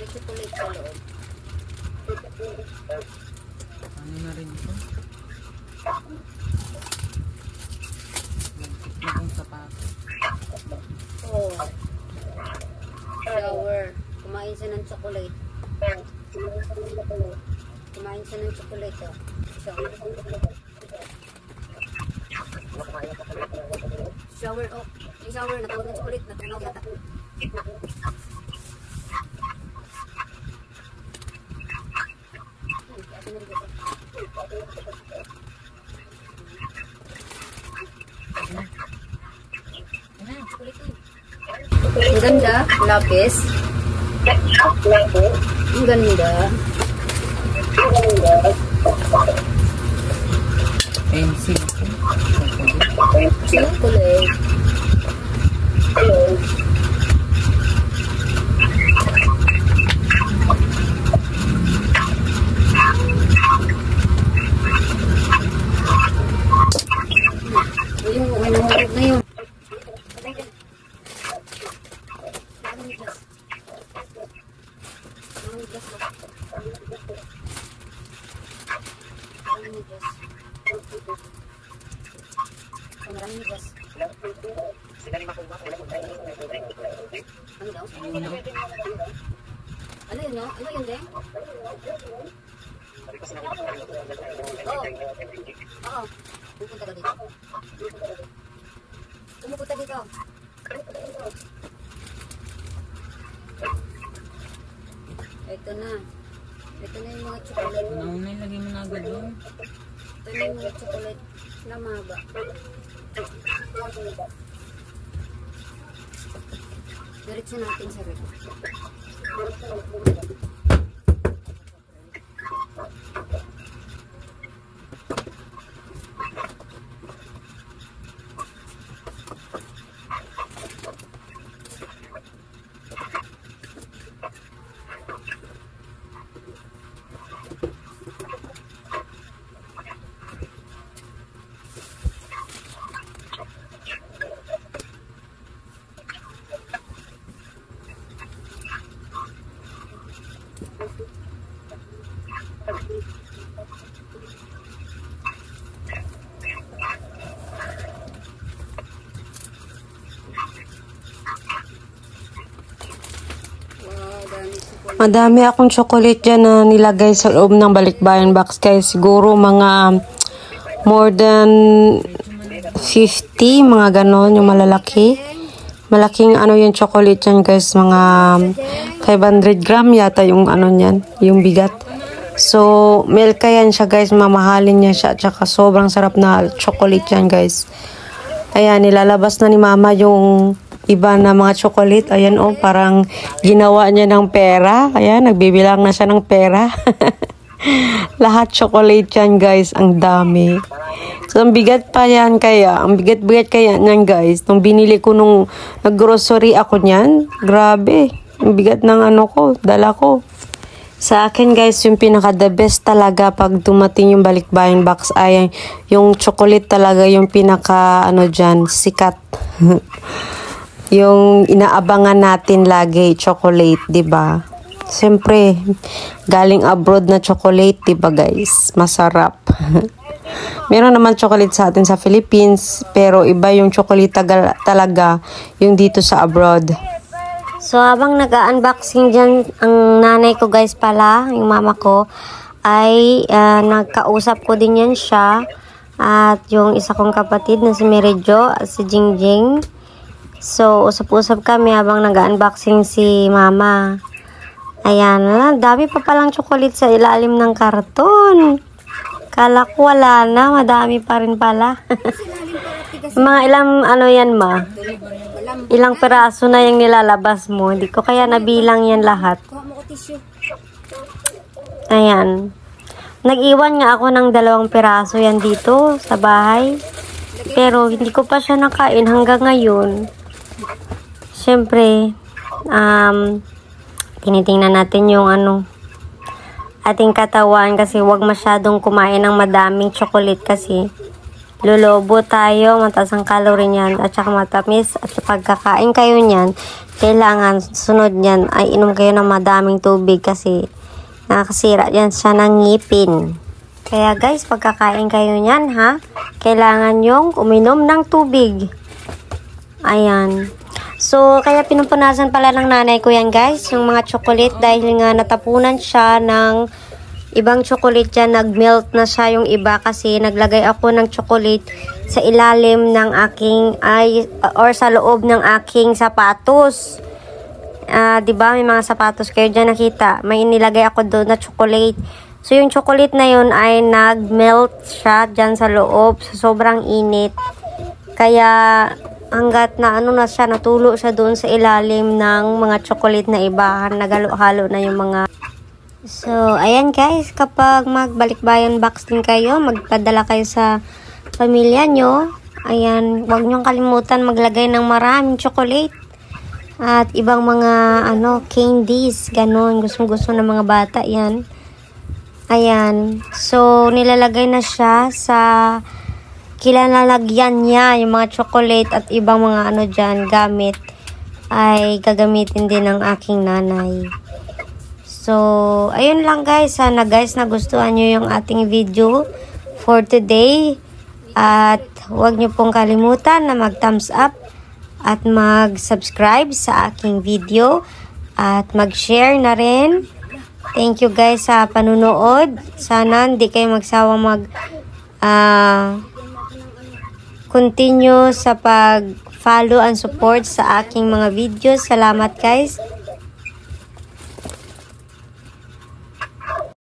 May chocolate sa loob. Ano na rin ito? Nagkikong sapato. Oh. Shower. Kumain siya ng chocolate. Kumain siya ng chocolate. Oh. Shower. Oh. Yung shower. Natawag ng chocolate. Natawag yata. Ang ganda, lapis. Ang ganda. Pencil. Chocolate. Yung manahulog na yun. Ano yun, no? Ano yun, Deng? Oo. Oo. Pupunta ka dito. Pumupunta dito. Ito na. Ito na yung mga chocolate. Ano na ilagay mo na agad doon? Ito na yung mga chocolate na mahaba. Diretso natin sa rep. Madami akong chocolate dyan na nilagay sa loob ng balikbayan box guys. Siguro mga more than 50, mga ganon, yung malalaki. Malaking ano yung chocolate yan guys, mga 500 gram yata yung ano yan, yung bigat. So, milk yan siya guys, mamahalin niya siya, tsaka sobrang sarap na chocolate yan guys. Ayan, nilalabas na ni mama yung iba na mga chocolate. Ayan oh, parang ginawa niya ng pera. Ayan, nagbibilang na siya ng pera. Lahat chocolate yan guys, ang dami. So, ang bigat pa yan kaya. Ang bigat-bigat kaya yan guys. Nung binili ko nung nag-grocery ako niyan, grabe. Ang bigat ng ano ko, dala ko. Sa akin guys, yung pinaka the best talaga pag dumating yung balikbayan box ay yung chocolate talaga yung pinaka ano dyan, sikat. Yung inaabangan natin lagi, chocolate, 'di ba? Siyempre, galing abroad na chocolate, 'di ba guys? Masarap. Meron naman chocolate sa atin sa Philippines, pero iba yung chocolate talaga yung dito sa abroad. So, habang nag-unboxing dyan, ang nanay ko guys pala, yung mama ko, ay nagkausap ko din yan siya. At yung isa kong kapatid na si Merijo, si Jingjing. So, usap-usap kami habang nag-unboxing si mama. Ayan, dami pa palang chocolate sa ilalim ng karton. Kala ko wala na, madami pa rin pala. Mga ilang, ano yan ma? Ilang peraso na yung nilalabas mo. Hindi ko kaya nabilang yan lahat. Ayan. Nag-iwan nga ako ng 2 peraso yan dito sa bahay. Pero hindi ko pa siya nakain hanggang ngayon. Siyempre, tinitingnan natin yung ano, ating katawan kasi wag masyadong kumain ng madaming chocolate kasi Lulobo tayo, mataas ang calorie niyan at saka matamis. At sa pagkakain kayo niyan, kailangan sunod niyan ay inom kayo ng madaming tubig kasi nakakasira yan siya ng ngipin. Kaya guys, pagkakain kayo niyan ha, kailangan yung uminom ng tubig. Ayan. So, kaya pinupunasan pala ng nanay ko yan guys, yung mga chocolate dahil nga natapunan siya ng ibang chocolate dyan. Nag-melt na siya yung iba kasi naglagay ako ng chocolate sa ilalim ng aking, or sa loob ng aking sapatos. Diba, may mga sapatos kayo dyan nakita. May inilagay ako doon na chocolate. So, yung chocolate na yun ay nag-melt siya dyan sa loob. So, sobrang init. Kaya hanggat na na siya, natulo siya doon sa ilalim ng mga chocolate na iba. Nagalo-halo na yung mga. So, ayan guys, kapag magbalik-bayan box din kayo, magpadala kayo sa pamilya nyo. Ayan, huwag nyong kalimutan maglagay ng maraming chocolate. At ibang mga candies, ganon. Gustong-gusto ng mga bata yan. Ayan. So, nilalagay na siya sa kilalagyan niya, yung mga chocolate at ibang mga dyan, gamit, ay gagamitin din ng aking nanay. So, ayun lang guys. Sana guys nagustuhan nyo yung ating video for today. At huwag nyo pong kalimutan na mag-thumbs up at mag-subscribe sa aking video. At mag-share na rin. Thank you guys sa panunood. Sana hindi kayo magsawa continue sa pag-follow and support sa aking mga videos. Salamat guys.